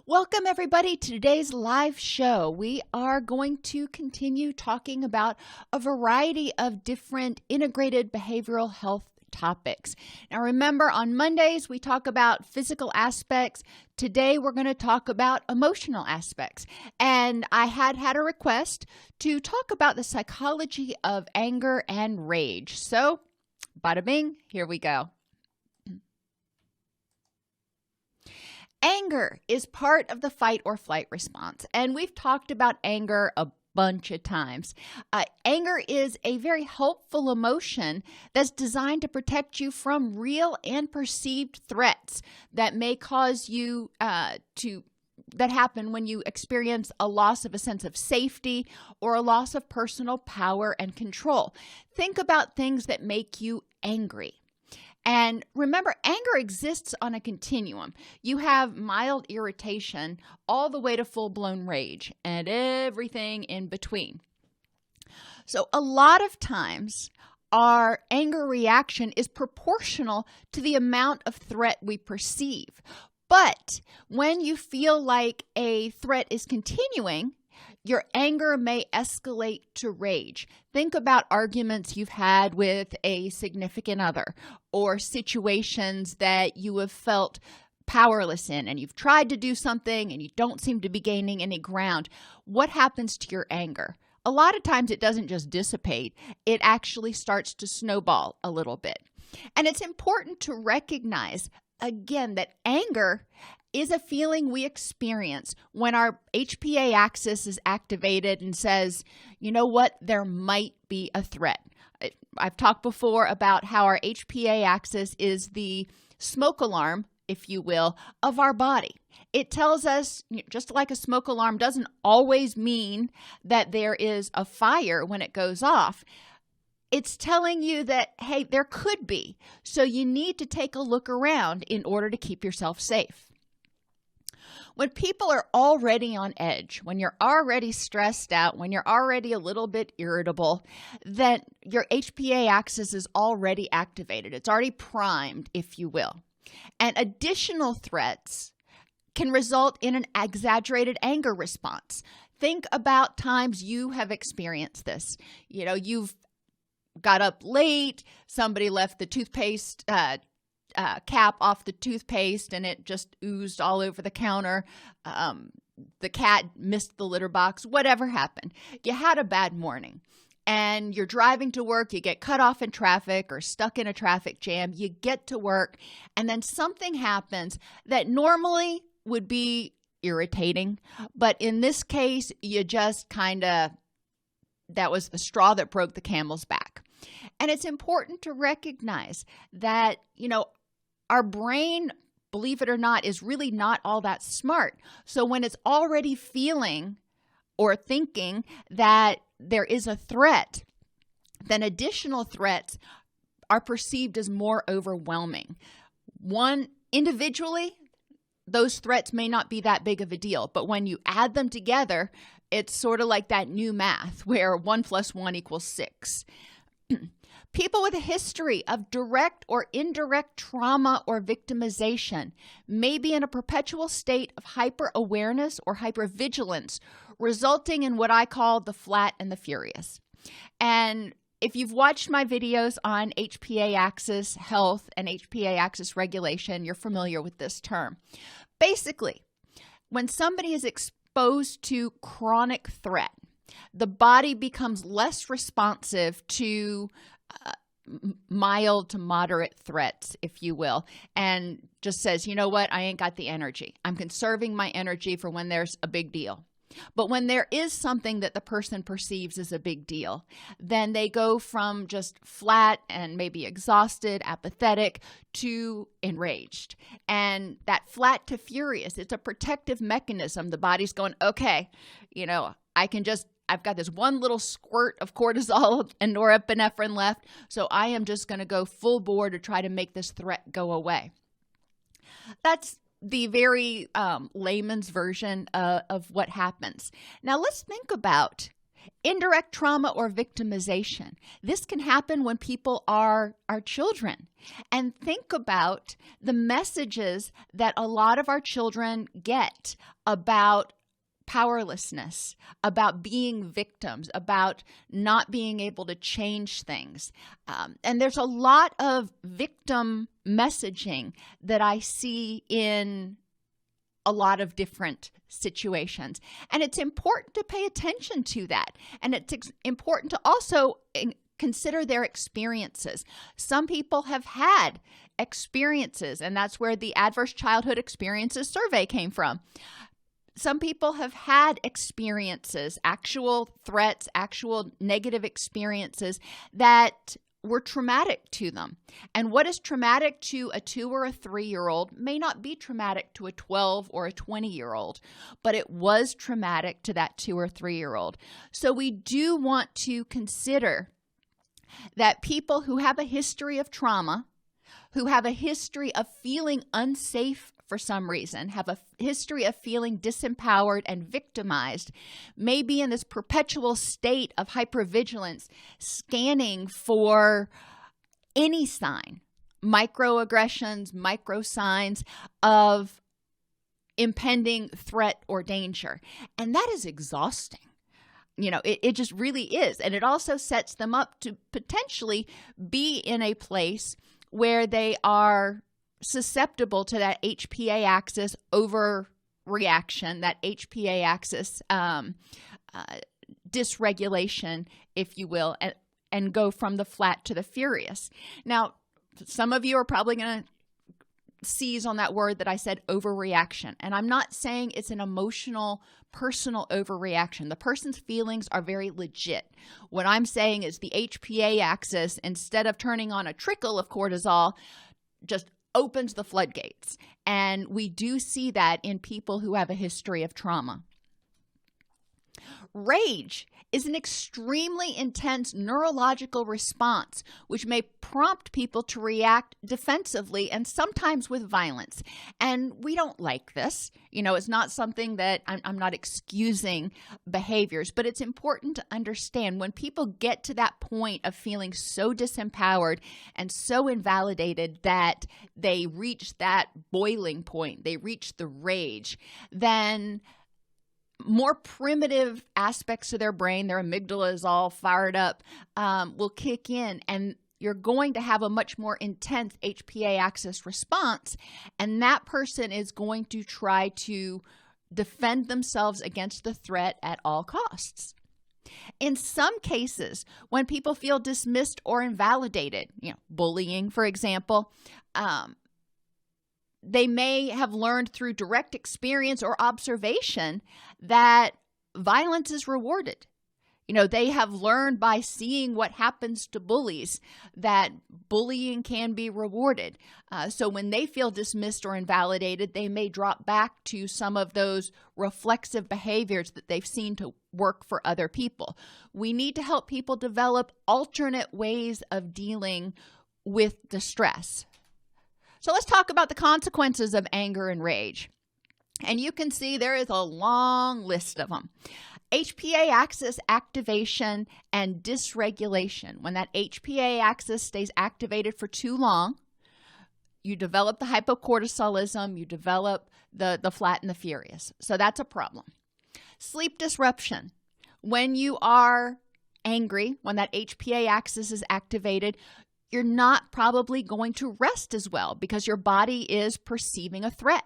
Welcome, everybody, to today's live show. We are going to continue talking about a variety of different integrated behavioral health topics. Now, remember, on Mondays, we talk about physical aspects. Today, we're going to talk about emotional aspects. And I had a request to talk about the psychology of anger and rage. So, bada bing, here we go. Anger is part of the fight or flight response, and we've talked about anger a bunch of times. Anger is a very helpful emotion that's designed to protect you from real and perceived threats that may cause you that happen when you experience a loss of a sense of safety or a loss of personal power and control. Think about things that make you angry. And remember, anger exists on a continuum. You have mild irritation all the way to full-blown rage and everything in between. So a lot of times, our anger reaction is proportional to the amount of threat we perceive. But when you feel like a threat is continuing, your anger may escalate to rage. Think about arguments you've had with a significant other or situations that you have felt powerless in and you've tried to do something and you don't seem to be gaining any ground. What happens to your anger? A lot of times it doesn't just dissipate. It actually starts to snowball a little bit. And it's important to recognize, again, that anger is a feeling we experience when our HPA-Axis is activated and says, you know what, there might be a threat. I've talked before about how our HPA-Axis is the smoke alarm, if you will, of our body. It tells us, just like a smoke alarm doesn't always mean that there is a fire when it goes off. It's telling you that, hey, there could be. So you need to take a look around in order to keep yourself safe. When people are already on edge, when you're already stressed out, when you're already a little bit irritable, then your HPA-Axis is already activated. It's already primed, if you will. And additional threats can result in an exaggerated anger response. Think about times you have experienced this. You've got up late, somebody left the toothpaste cap off the toothpaste and it just oozed all over the counter. The cat missed the litter box, whatever happened. You had a bad morning and you're driving to work, you get cut off in traffic or stuck in a traffic jam, you get to work, and then something happens that normally would be irritating, but in this case, you just that was the straw that broke the camel's back. And it's important to recognize that, our brain, believe it or not, is really not all that smart. So when it's already feeling or thinking that there is a threat, then additional threats are perceived as more overwhelming. One, individually, those threats may not be that big of a deal, but when you add them together, it's sort of like that new math where 1 + 1 = 6. People with a history of direct or indirect trauma or victimization may be in a perpetual state of hyperawareness or hypervigilance, resulting in what I call the flat and the furious. And if you've watched my videos on HPA-Axis health and HPA-Axis regulation, you're familiar with this term. Basically, when somebody is exposed to chronic threat, the body becomes less responsive to mild to moderate threats, if you will, and just says, you know what, I ain't got the energy. I'm conserving my energy for when there's a big deal. But when there is something that the person perceives as a big deal, then they go from just flat and maybe exhausted, apathetic, to enraged. And that flat to furious, it's a protective mechanism. The body's going, okay, I've got this one little squirt of cortisol and norepinephrine left, so I am just going to go full bore to try to make this threat go away. That's the very layman's version of what happens. Now let's think about Indirect trauma or victimization. This can happen when people are our children. And think about the messages that a lot of our children get about powerlessness, about being victims, about not being able to change things. And there's a lot of victim messaging that I see in a lot of different situations. And it's important to pay attention to that. And it's important to also consider their experiences. Some people have had experiences, and that's where the Adverse Childhood Experiences Survey came from. Some people have had experiences, actual threats, actual negative experiences that were traumatic to them. And what is traumatic to a 2 or a 3-year-old may not be traumatic to a 12 or a 20-year-old, but it was traumatic to that 2 or 3-year-old. So we do want to consider that people who have a history of trauma, who have a history of feeling unsafe for some reason, have a history of feeling disempowered and victimized, may be in this perpetual state of hypervigilance, scanning for any sign, microaggressions, micro signs of impending threat or danger. And that is exhausting. It just really is. And it also sets them up to potentially be in a place where they are susceptible to that HPA-Axis overreaction, that HPA-Axis dysregulation, if you will, and go from the flat to the furious. Now, some of you are probably going to seize on that word that I said, overreaction. And I'm not saying it's an emotional, personal overreaction. The person's feelings are very legit. What I'm saying is the HPA-Axis, instead of turning on a trickle of cortisol, just opens the floodgates. And we do see that in people who have a history of trauma. Rage is an extremely intense neurological response, which may prompt people to react defensively and sometimes with violence. And we don't like this. It's not something that I'm not excusing behaviors, but it's important to understand when people get to that point of feeling so disempowered and so invalidated that they reach that boiling point, they reach the rage, then more primitive aspects of their brain, their amygdala is all fired up, will kick in, and you're going to have a much more intense HPA-Axis response, and that person is going to try to defend themselves against the threat at all costs. In some cases, when people feel dismissed or invalidated, bullying, for example, they may have learned through direct experience or observation that violence is rewarded. They have learned by seeing what happens to bullies that bullying can be rewarded. So when they feel dismissed or invalidated, they may drop back to some of those reflexive behaviors that they've seen to work for other people. We need to help people develop alternate ways of dealing with the stress. So let's talk about the consequences of anger and rage. And you can see there is a long list of them. HPA-Axis activation and dysregulation. When that HPA-Axis stays activated for too long, you develop the hypocortisolism, you develop the flat and the furious. So that's a problem. Sleep disruption. When you are angry, when that HPA-Axis is activated, you're not probably going to rest as well because your body is perceiving a threat.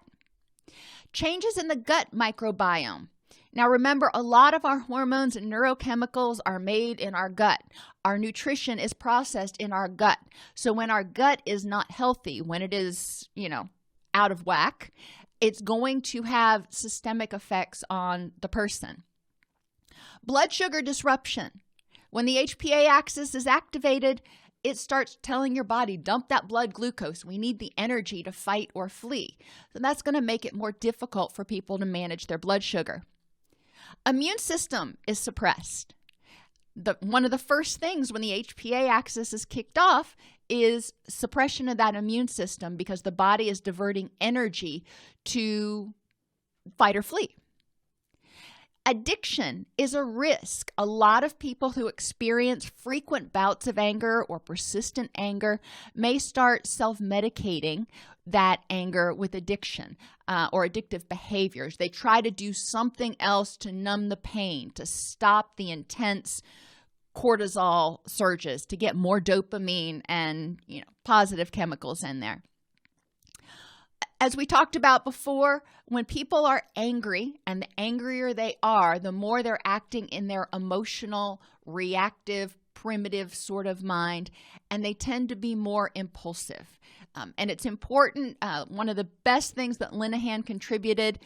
Changes in the gut microbiome. Now remember, a lot of our hormones and neurochemicals are made in our gut. Our nutrition is processed in our gut. So when our gut is not healthy, when it is, out of whack, it's going to have systemic effects on the person. Blood sugar disruption. When the HPA-Axis is activated, it starts telling your body, dump that blood glucose. We need the energy to fight or flee. So that's going to make it more difficult for people to manage their blood sugar. Immune system is suppressed. One of the first things when the HPA-Axis is kicked off is suppression of that immune system because the body is diverting energy to fight or flee. Addiction is a risk. A lot of people who experience frequent bouts of anger or persistent anger may start self-medicating that anger with addiction or addictive behaviors. They try to do something else to numb the pain, to stop the intense cortisol surges, to get more dopamine and positive chemicals in there. As we talked about before, when people are angry, and the angrier they are, the more they're acting in their emotional, reactive, primitive sort of mind, and they tend to be more impulsive. And it's important, one of the best things that Linehan contributed,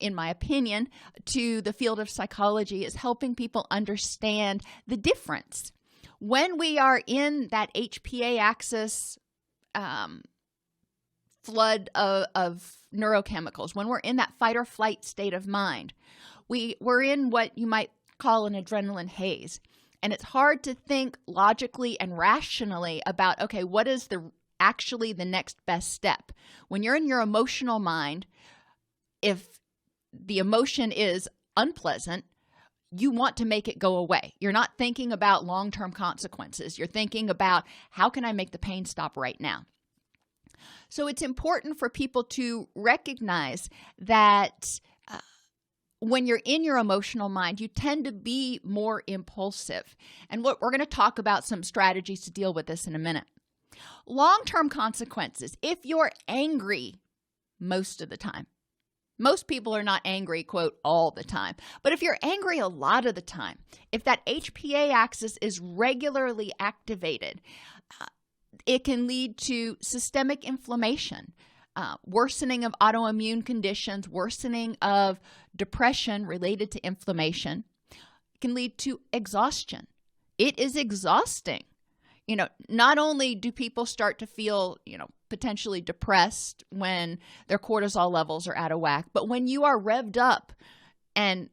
in my opinion, to the field of psychology is helping people understand the difference. When we are in that HPA-Axis flood of neurochemicals, when we're in that fight or flight state of mind, we're in what you might call an adrenaline haze. And it's hard to think logically and rationally about, okay, what is actually the next best step? When you're in your emotional mind, if the emotion is unpleasant, you want to make it go away. You're not thinking about long-term consequences. You're thinking about, how can I make the pain stop right now? So it's important for people to recognize that when you're in your emotional mind, you tend to be more impulsive. And we're going to talk about some strategies to deal with this in a minute. Long-term consequences. If you're angry most of the time, most people are not angry, quote, all the time. But if you're angry a lot of the time, if that HPA-Axis is regularly activated, it can lead to systemic inflammation, worsening of autoimmune conditions, worsening of depression related to inflammation. It can lead to exhaustion. It is exhausting. Not only do people start to feel, potentially depressed when their cortisol levels are out of whack, but when you are revved up and,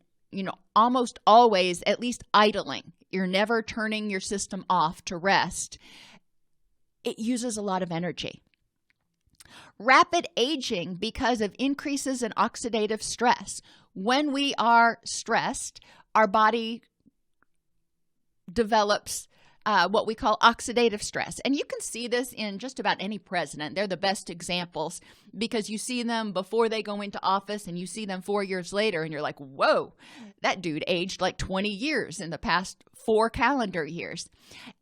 almost always at least idling, you're never turning your system off to rest, it uses a lot of energy. Rapid aging because of increases in oxidative stress. When we are stressed, our body develops what we call oxidative stress. And you can see this in just about any president. They're the best examples because you see them before they go into office and you see them 4 years later and you're like, whoa, that dude aged like 20 years in the past 4 calendar years.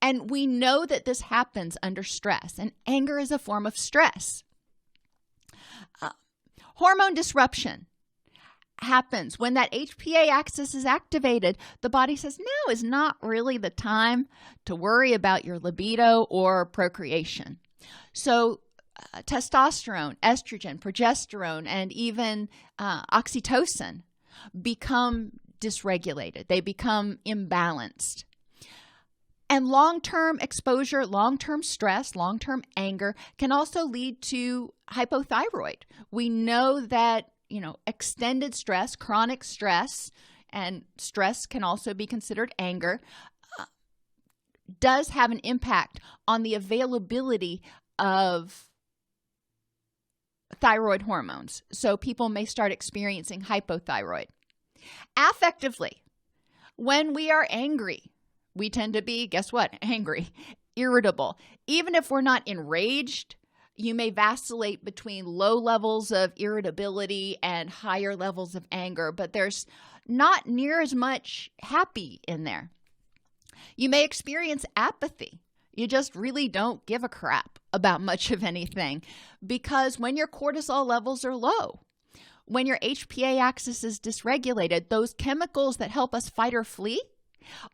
And we know that this happens under stress, and anger is a form of stress. Hormone disruption happens when that HPA-Axis is activated. The body says, now is not really the time to worry about your libido or procreation. So testosterone, estrogen, progesterone, and even oxytocin become dysregulated. They become imbalanced. And long-term exposure, long-term stress, long-term anger can also lead to hypothyroid. We know that extended stress, chronic stress, and stress can also be considered anger, does have an impact on the availability of thyroid hormones. So people may start experiencing hypothyroid. Affectively, when we are angry, we tend to be, guess what? Angry, irritable. Even if we're not enraged, you may vacillate between low levels of irritability and higher levels of anger, but there's not near as much happy in there. You may experience apathy. You just really don't give a crap about much of anything because when your cortisol levels are low, when your HPA-Axis is dysregulated, those chemicals that help us fight or flee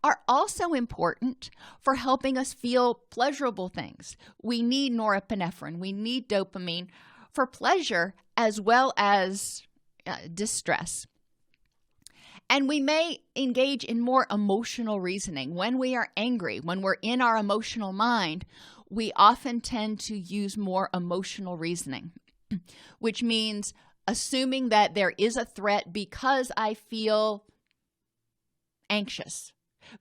are also important for helping us feel pleasurable things. We need norepinephrine. We need dopamine for pleasure as well as distress. And we may engage in more emotional reasoning. When we are angry, when we're in our emotional mind, we often tend to use more emotional reasoning, which means assuming that there is a threat because I feel anxious.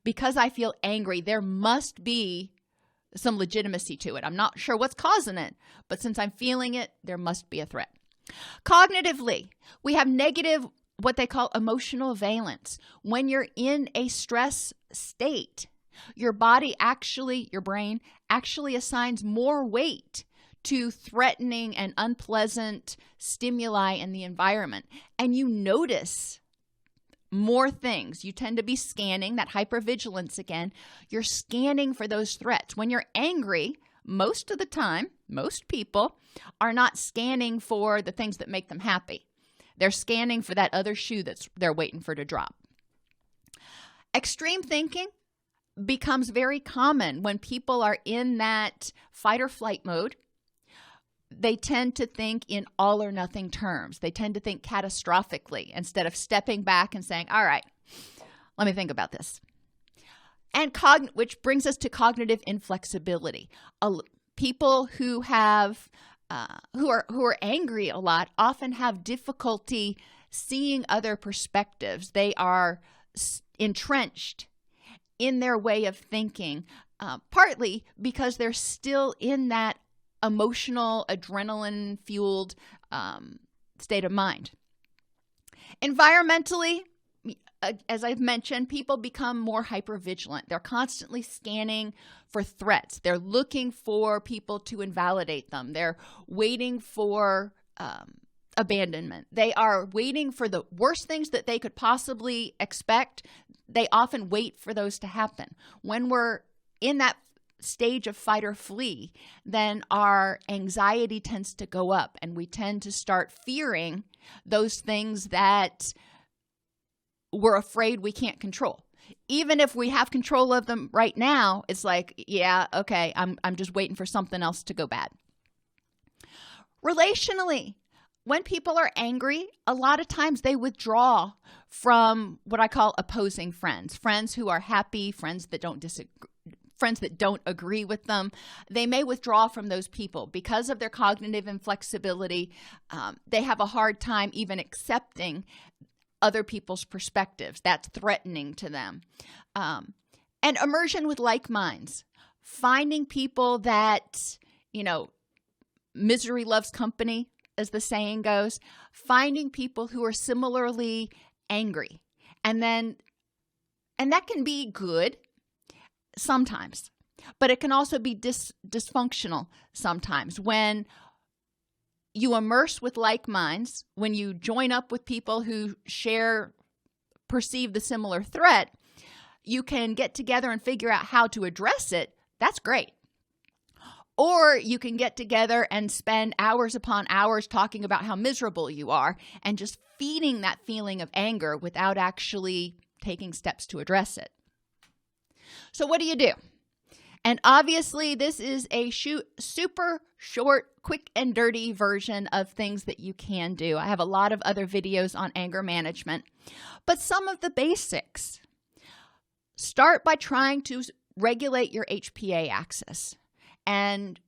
Because I feel angry, there must be some legitimacy to it. I'm not sure what's causing it, but since I'm feeling it, there must be a threat. Cognitively, we have negative what they call emotional valence. When you're in a stress state, your brain actually assigns more weight to threatening and unpleasant stimuli in the environment. And you notice more things. You tend to be scanning, that hypervigilance again. You're scanning for those threats. When you're angry, most of the time, most people are not scanning for the things that make them happy. They're scanning for that other shoe they're waiting for to drop. Extreme thinking becomes very common when people are in that fight or flight mode. They tend to think in all or nothing terms. They tend to think catastrophically instead of stepping back and saying, all right, let me think about this. And which brings us to cognitive inflexibility. People who have who are angry a lot often have difficulty seeing other perspectives. They are entrenched in their way of thinking, partly because they're still in that emotional, adrenaline-fueled state of mind. Environmentally, as I've mentioned, people become more hypervigilant. They're constantly scanning for threats. They're looking for people to invalidate them. They're waiting for abandonment. They are waiting for the worst things that they could possibly expect. They often wait for those to happen. When we're in that stage of fight or flee, then our anxiety tends to go up and we tend to start fearing those things that we're afraid we can't control. Even if we have control of them right now, it's like, yeah, okay, I'm just waiting for something else to go bad. Relationally, when people are angry, a lot of times they withdraw from what I call opposing friends, friends who are happy, friends that don't disagree, friends that don't agree with them. They may withdraw from those people because of their cognitive inflexibility. They have a hard time even accepting other people's perspectives. That's threatening to them. And immersion with like minds, finding people that, misery loves company, as the saying goes, finding people who are similarly angry. And that can be good sometimes, but it can also be dysfunctional sometimes. When you immerse with like minds, when you join up with people who perceive the similar threat, you can get together and figure out how to address it. That's great. Or you can get together and spend hours upon hours talking about how miserable you are and just feeding that feeling of anger without actually taking steps to address it. So what do you do? And obviously, this is a super short, quick and dirty version of things that you can do. I have a lot of other videos on anger management, but some of the basics. Start by trying to regulate your HPA-Axis and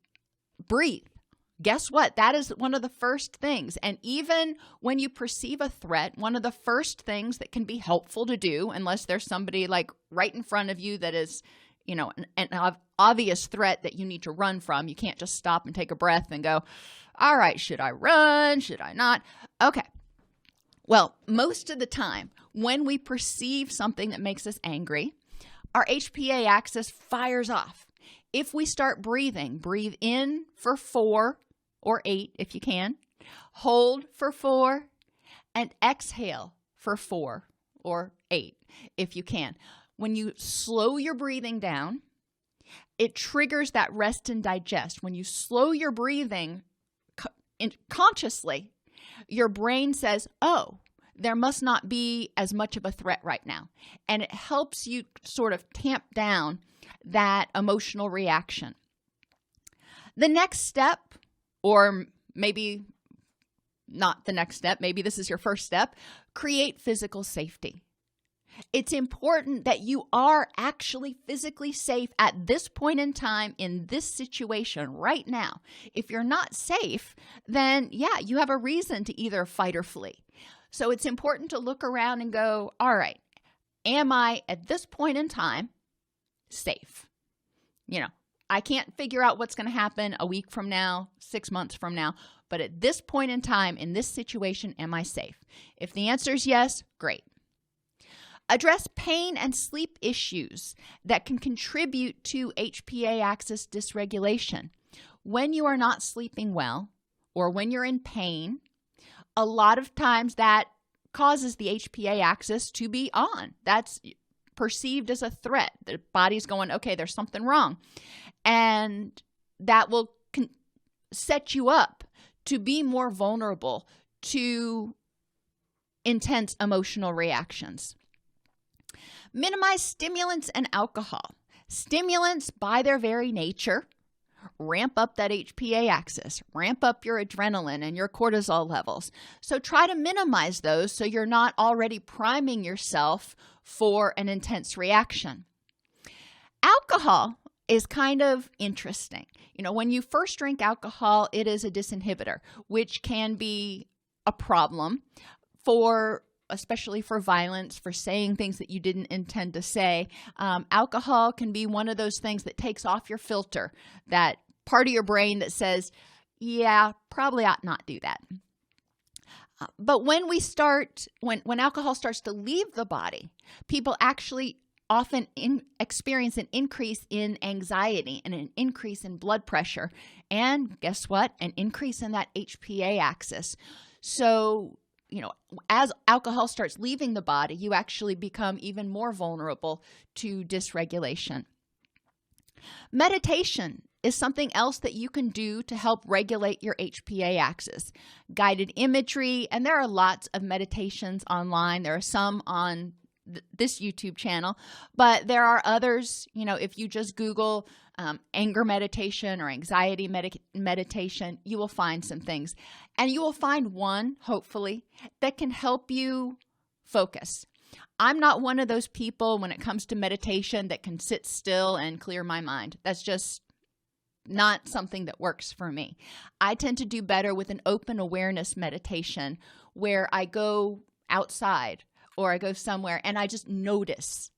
breathe. Guess what? That is one of the first things. And even when you perceive a threat, one of the first things that can be helpful to do, unless there's somebody like right in front of you that is, an obvious threat that you need to run from. You can't just stop and take a breath and go, all right, should I run? Should I not? Okay. Well, most of the time when we perceive something that makes us angry, our HPA-Axis fires off. If we start breathing, breathe in for 4 or 8 if you can, hold for 4, and exhale for 4 or 8 if you can. When you slow your breathing down, it triggers that rest and digest. When you slow your breathing consciously, your brain says, oh, there must not be as much of a threat right now. And it helps you sort of tamp down that emotional reaction. The next step, or maybe not the next step, maybe this is your first step, create physical safety. It's important that you are actually physically safe at this point in time in this situation right now. If you're not safe, then yeah, you have a reason to either fight or flee. So it's important to look around and go, all right, am I at this point in time safe? I can't figure out what's going to happen a week from now, 6 months from now, but at this point in time, in this situation, am I safe? If the answer is yes, great. Address pain and sleep issues that can contribute to HPA-Axis dysregulation. When you are not sleeping well or when you're in pain, a lot of times that causes the HPA-Axis to be on. That's perceived as a threat. The body's going, okay, there's something wrong. And that will set you up to be more vulnerable to intense emotional reactions. Minimize stimulants and alcohol. Stimulants, by their very nature, ramp up that HPA-Axis, ramp up your adrenaline and your cortisol levels. So try to minimize those so you're not already priming yourself for an intense reaction. Alcohol is kind of interesting. When you first drink alcohol, it is a disinhibitor, which can be a problem especially for violence, for saying things that you didn't intend to say. Alcohol can be one of those things that takes off your filter, that part of your brain that says, yeah, probably ought not do that. But when alcohol starts to leave the body, people actually often experience an increase in anxiety and an increase in blood pressure. And guess what? An increase in that HPA-Axis. So, as alcohol starts leaving the body, you actually become even more vulnerable to dysregulation. Meditation is something else that you can do to help regulate your HPA-Axis. Guided imagery, and there are lots of meditations online. There are some on this YouTube channel, but there are others. If you just Google anger meditation or anxiety meditation, you will find some things. And you will find one, hopefully, that can help you focus. I'm not one of those people when it comes to meditation that can sit still and clear my mind. That's just not something that works for me. I tend to do better with an open awareness meditation where I go outside or I go somewhere and I just notice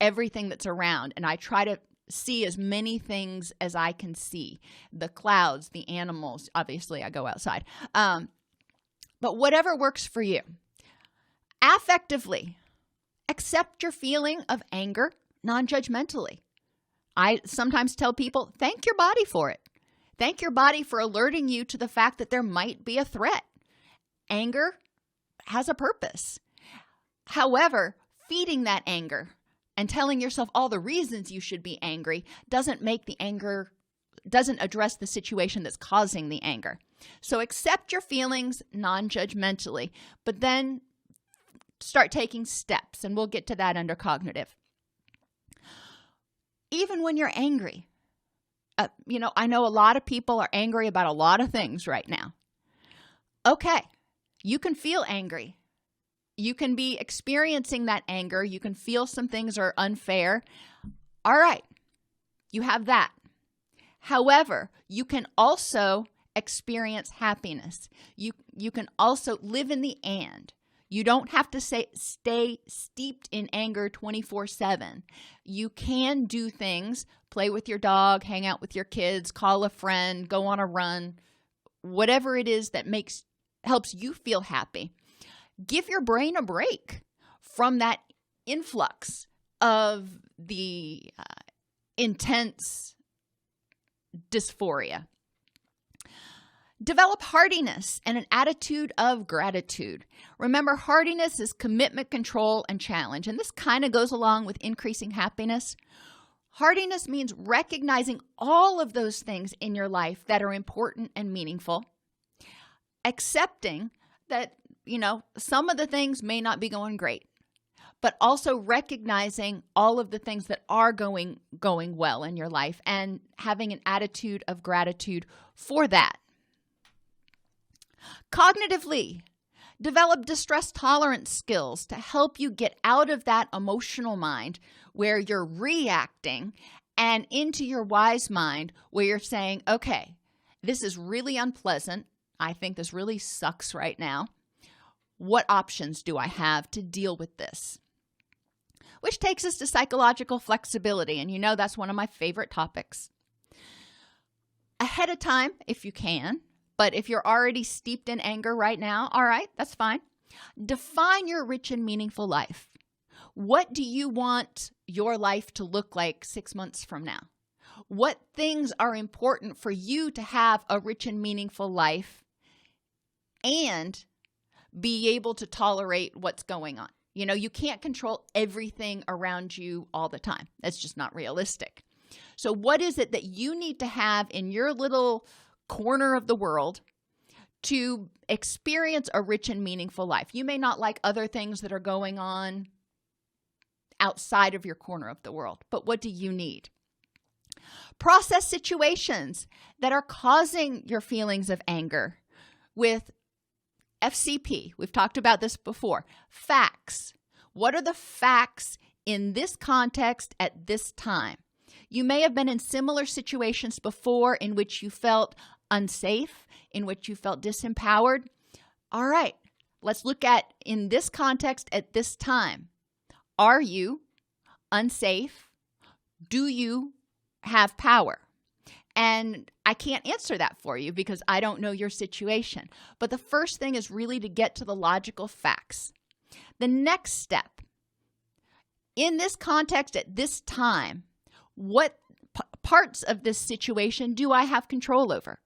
everything that's around, and I try to see as many things as I can see. The clouds, the animals, obviously I go outside. But whatever works for you. Affectively, accept your feeling of anger non-judgmentally. I sometimes tell people, thank your body for it. Thank your body for alerting you to the fact that there might be a threat. Anger has a purpose. However, feeding that anger and telling yourself all the reasons you should be angry doesn't address the situation that's causing the anger. So accept your feelings non-judgmentally, but then start taking steps, and we'll get to that under cognitive. Even when you're angry, I know a lot of people are angry about a lot of things right now. Okay, you can feel angry. You can be experiencing that anger. You can feel some things are unfair. All right, you have that. However, you can also experience happiness. You can also live in the and. You don't have to stay steeped in anger 24/7. You can do things, play with your dog, hang out with your kids, call a friend, go on a run, whatever it is that helps you feel happy. Give your brain a break from that influx of the intense dysphoria. Develop hardiness and an attitude of gratitude. Remember, hardiness is commitment, control, and challenge. And this kind of goes along with increasing happiness. Hardiness means recognizing all of those things in your life that are important and meaningful. Accepting that, some of the things may not be going great, but also recognizing all of the things that are going well in your life and having an attitude of gratitude for that. Cognitively, develop distress tolerance skills to help you get out of that emotional mind where you're reacting and into your wise mind where you're saying, okay, this is really unpleasant. I think this really sucks right now. What options do I have to deal with this? Which takes us to psychological flexibility. And that's one of my favorite topics. ahead of time if you can. But if you're already steeped in anger right now, all right, that's fine. Define your rich and meaningful life. What do you want your life to look like 6 months from now? What things are important for you to have a rich and meaningful life and be able to tolerate what's going on? You can't control everything around you all the time. That's just not realistic. So what is it that you need to have in your little corner of the world to experience a rich and meaningful life? You may not like other things that are going on outside of your corner of the world, but what do you need? Process situations that are causing your feelings of anger with FCP. We've talked about this before. Facts. What are the facts in this context at this time? You may have been in similar situations before in which you felt unsafe, in which you felt disempowered. All right, let's look at in this context at this time. Are you unsafe? Do you have power? And I can't answer that for you because I don't know your situation. But the first thing is really to get to the logical facts. The next step, in this context at this time, what parts of this situation do I have control over?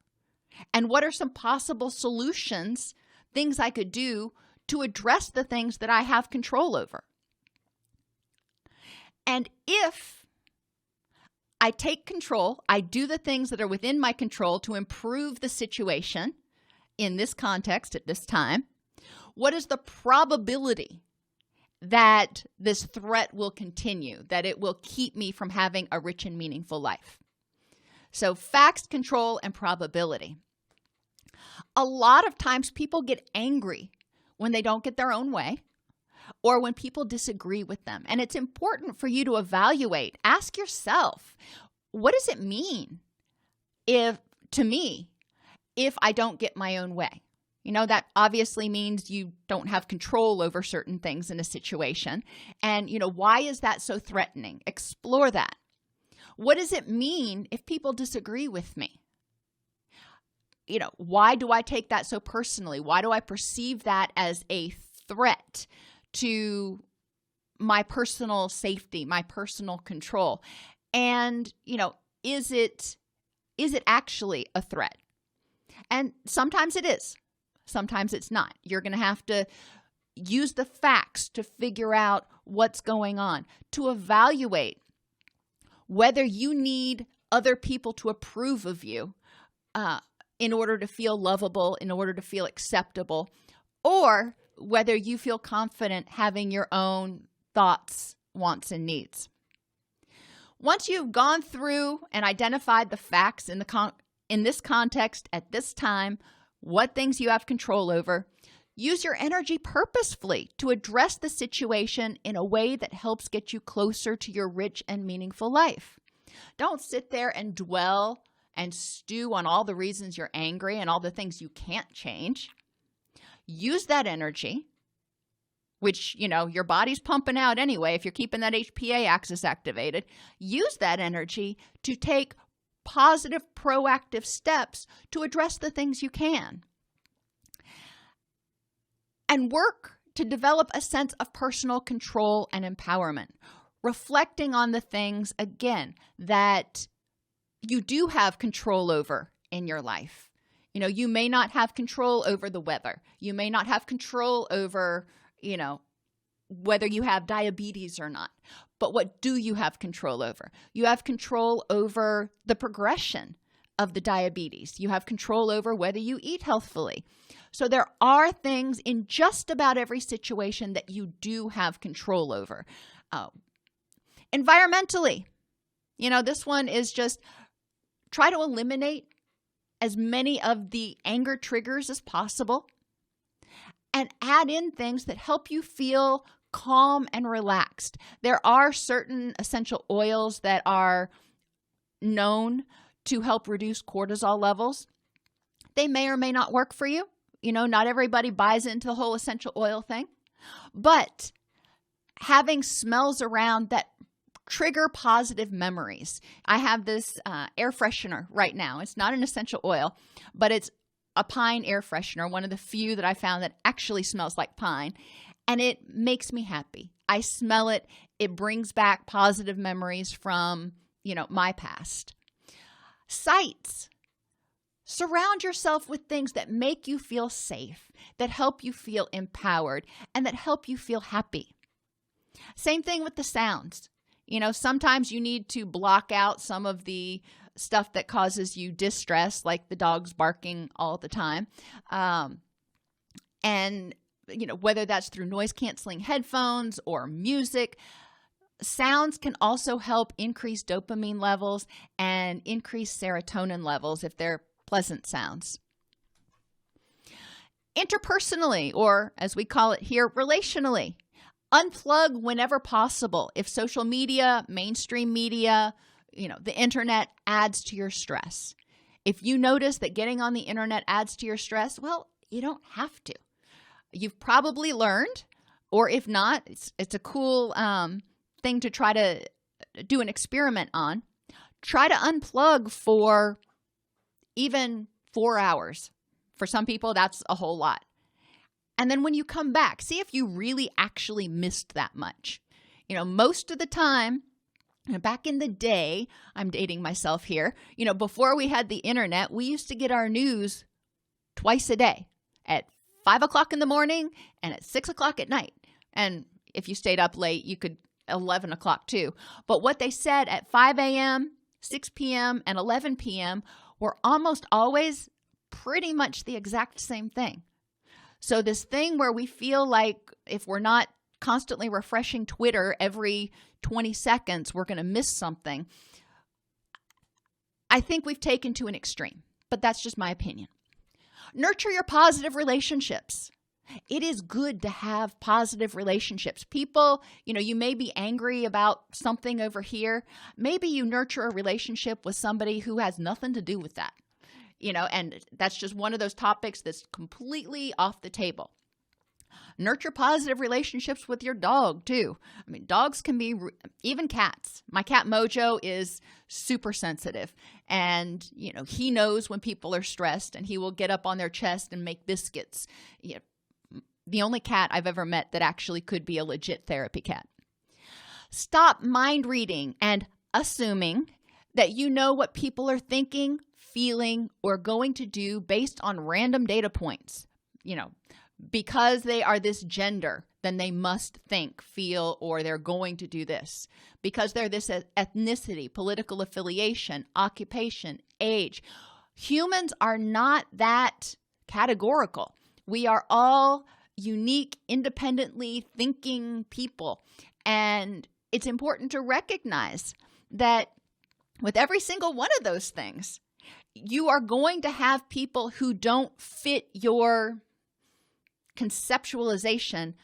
And what are some possible solutions, things I could do to address the things that I have control over? And if I take control, I do the things that are within my control to improve the situation in this context at this time, what is the probability that this threat will continue, that it will keep me from having a rich and meaningful life? So facts, control, and probability. A lot of times people get angry when they don't get their own way or when people disagree with them. And it's important for you to evaluate. Ask yourself, what does it mean if I don't get my own way? That obviously means you don't have control over certain things in a situation. And, why is that so threatening? Explore that. What does it mean if people disagree with me? Why do I take that so personally? Why do I perceive that as a threat to my personal safety, my personal control? And, is it actually a threat? And sometimes it is. Sometimes it's not. You're going to have to use the facts to figure out what's going on, to evaluate whether you need other people to approve of you in order to feel lovable, in order to feel acceptable, or whether you feel confident having your own thoughts, wants, and needs. Once you've gone through and identified the facts in this context at this time, what things you have control over, use your energy purposefully to address the situation in a way that helps get you closer to your rich and meaningful life. Don't sit there and dwell and stew on all the reasons you're angry and all the things you can't change. Use that energy, which, your body's pumping out anyway if you're keeping that HPA-Axis activated. Use that energy to take positive, proactive steps to address the things you can. And work to develop a sense of personal control and empowerment, reflecting on the things, again, that you do have control over in your life. You may not have control over the weather. You may not have control over, whether you have diabetes or not. But what do you have control over? You have control over the progression of the diabetes. You have control over whether you eat healthfully. So there are things in just about every situation that you do have control over. Environmentally, this one is just try to eliminate as many of the anger triggers as possible and add in things that help you feel calm and relaxed. There are certain essential oils that are known to help reduce cortisol levels. They may or may not work for you. Not everybody buys into the whole essential oil thing. But having smells around that trigger positive memories. I have this air freshener right now. It's not an essential oil, but it's a pine air freshener, one of the few that I found that actually smells like pine, and it makes me happy. I smell it. It brings back positive memories from, my past. Sights. Surround yourself with things that make you feel safe, that help you feel empowered, and that help you feel happy. Same thing with the sounds. Sometimes you need to block out some of the stuff that causes you distress, like the dogs barking all the time. And whether that's through noise-canceling headphones or music, sounds can also help increase dopamine levels and increase serotonin levels if they're pleasant sounds. Interpersonally, or as we call it here, relationally, unplug whenever possible. If social media, mainstream media, the internet adds to your stress. If you notice that getting on the internet adds to your stress, well, you don't have to. You've probably learned, or if not, it's a cool thing to try to do an experiment on. Try to unplug for even 4 hours. For some people, that's a whole lot. And then when you come back, see if you really actually missed that much. Most of the time, back in the day, I'm dating myself here, before we had the internet, we used to get our news twice a day, at 5 o'clock in the morning and at 6 o'clock at night. And if you stayed up late, you could 11 o'clock too. But what they said at 5 a.m., 6 p.m., and 11 p.m. were almost always pretty much the exact same thing. So this thing where we feel like if we're not constantly refreshing Twitter every 20 seconds, we're going to miss something, I think we've taken to an extreme, but that's just my opinion. Nurture your positive relationships. It is good to have positive relationships. People, you may be angry about something over here. Maybe you nurture a relationship with somebody who has nothing to do with that. And that's just one of those topics that's completely off the table. Nurture positive relationships with your dog too. Dogs can be, even cats. My cat Mojo is super sensitive, and he knows when people are stressed, and he will get up on their chest and make biscuits. The only cat I've ever met that actually could be a legit therapy cat. Stop mind reading and assuming that you know what people are thinking, feeling, or going to do based on random data points. Because they are this gender, then they must think, feel, or they're going to do this. Because they're this ethnicity, political affiliation, occupation, age. Humans are not that categorical. We are all unique, independently thinking people. And it's important to recognize that with every single one of those things, you are going to have people who don't fit your conceptualization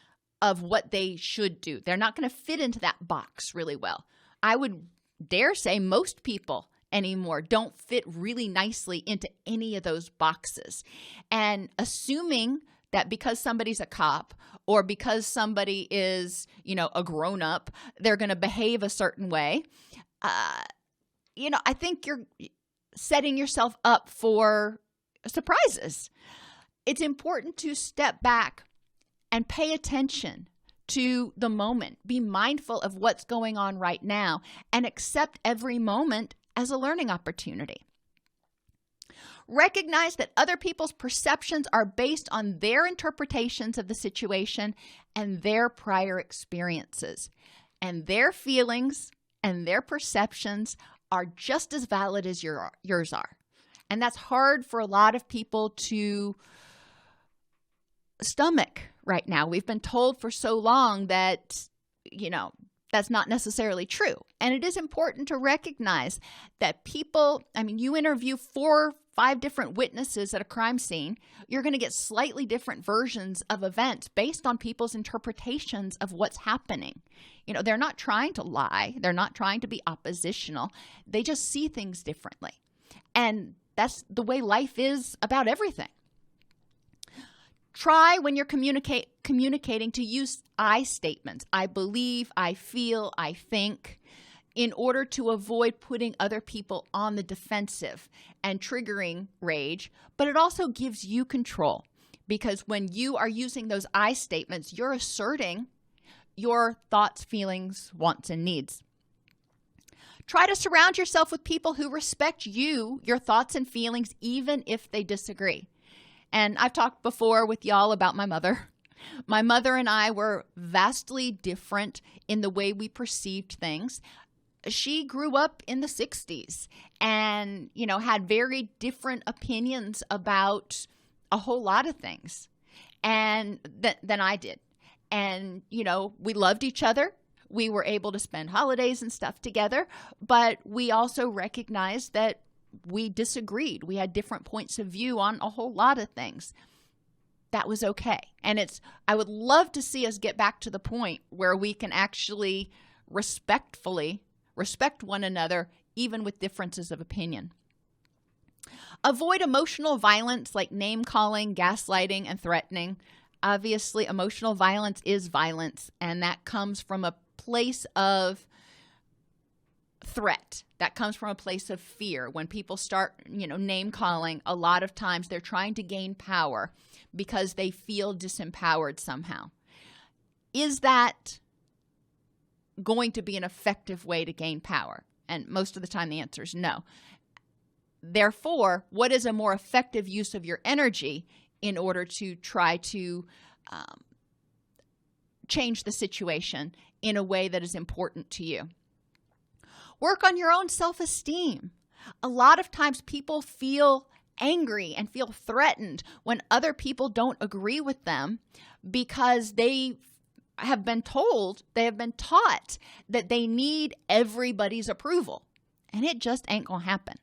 of what they should do. They're not going to fit into that box really well. I would dare say most people anymore don't fit really nicely into any of those boxes. And assuming that because somebody's a cop or because somebody is, a grown-up, they're going to behave a certain way, I think you're setting yourself up for surprises. It's important to step back and pay attention to the moment. Be mindful of what's going on right now and accept every moment as a learning opportunity. Recognize that other people's perceptions are based on their interpretations of the situation and their prior experiences. And their feelings and their perceptions are just as valid as yours are. And that's hard for a lot of people to stomach right now. We've been told for so long that, that's not necessarily true. And it is important to recognize that people, you interview 4 or 5 different witnesses at a crime scene, you're going to get slightly different versions of events based on people's interpretations of what's happening. They're not trying to lie. They're not trying to be oppositional. They just see things differently. And that's the way life is about everything. Try when you're communicating to use I statements. I believe, I feel, I think. in order to avoid putting other people on the defensive and triggering rage, but it also gives you control, because when you are using those I statements, you're asserting your thoughts, feelings, wants, and needs. Try to surround yourself with people who respect you, your thoughts and feelings, even if they disagree. And I've talked before with y'all about my mother. My mother and I were vastly different in the way we perceived things. She grew up in the 60s and, had very different opinions about a whole lot of things and than I did. And, we loved each other. We were able to spend holidays and stuff together, but we also recognized that we disagreed. We had different points of view on a whole lot of things. That was okay. And I would love to see us get back to the point where we can actually respectfully respect one another, even with differences of opinion. Avoid emotional violence like name calling, gaslighting, and threatening. Obviously, emotional violence is violence, and that comes from a place of threat. That comes from a place of fear. When people start, name calling, a lot of times they're trying to gain power because they feel disempowered somehow. Is that going to be an effective way to gain power? And most of the time the answer is no. Therefore, what is a more effective use of your energy in order to try to change the situation in a way that is important to you? Work on your own self-esteem. A lot of times people feel angry and feel threatened when other people don't agree with them because they have been taught that they need everybody's approval. And it just ain't going to happen.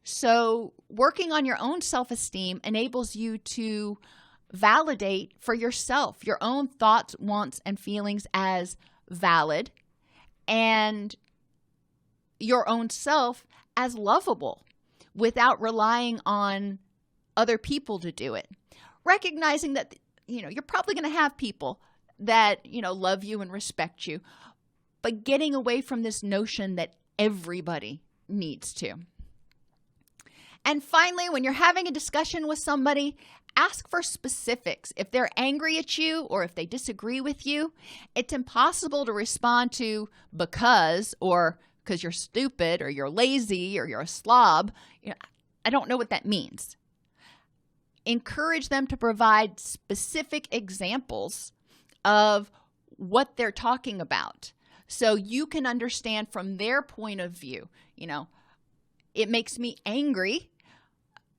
So working on your own self-esteem enables you to validate for yourself your own thoughts, wants, and feelings as valid, and your own self as lovable without relying on other people to do it. Recognizing that, you're probably going to have people that, love you and respect you, but getting away from this notion that everybody needs to. And finally, when you're having a discussion with somebody, ask for specifics. If they're angry at you or if they disagree with you, it's impossible to respond to because you're stupid or you're lazy or you're a slob. I don't know what that means. Encourage them to provide specific examples of what they're talking about so you can understand from their point of view. It makes me angry.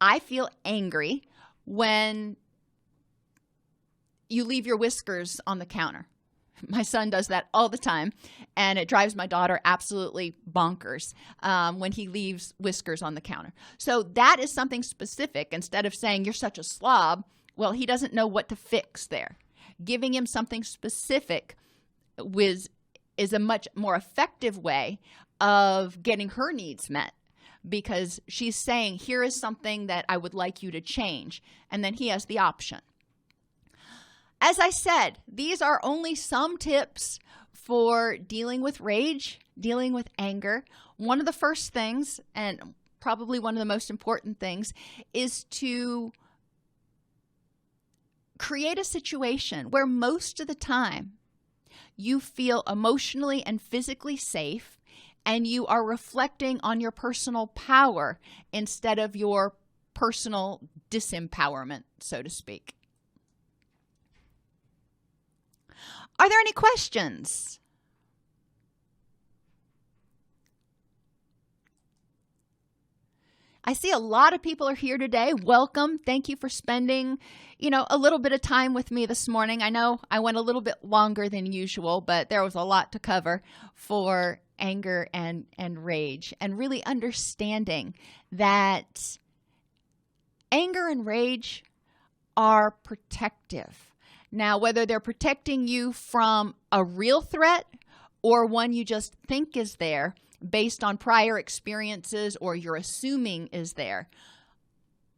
I feel angry when you leave your whiskers on the counter. My son does that all the time, and it drives my daughter absolutely bonkers when he leaves whiskers on the counter. So that is something specific. Instead of saying, you're such a slob, well, he doesn't know what to fix there. Giving him something specific is a much more effective way of getting her needs met, because she's saying, here is something that I would like you to change. And then he has the option. As I said, these are only some tips for dealing with rage, dealing with anger. One of the first things, and probably one of the most important things, is to create a situation where most of the time you feel emotionally and physically safe, and you are reflecting on your personal power instead of your personal disempowerment, so to speak. Are there any questions? I see a lot of people are here today. Welcome. Thank you for spending, a little bit of time with me this morning. I know I went a little bit longer than usual, but there was a lot to cover for anger and rage, and really understanding that anger and rage are protective. Now, whether they're protecting you from a real threat or one you just think is there based on prior experiences or you're assuming is there,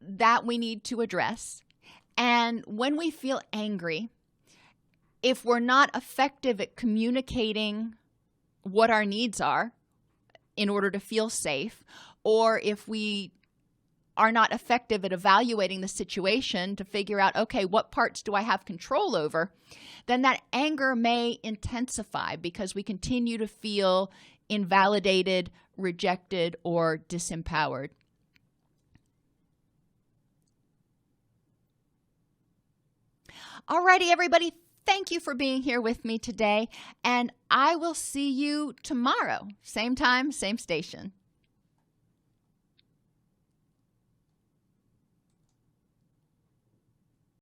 that we need to address. And when we feel angry, if we're not effective at communicating what our needs are, in order to feel safe, or if we are not effective at evaluating the situation to figure out, okay, what parts do I have control over, then that anger may intensify because we continue to feel invalidated, rejected, or disempowered. Alrighty, everybody, thank you for being here with me today, and I will see you tomorrow, same time, same station.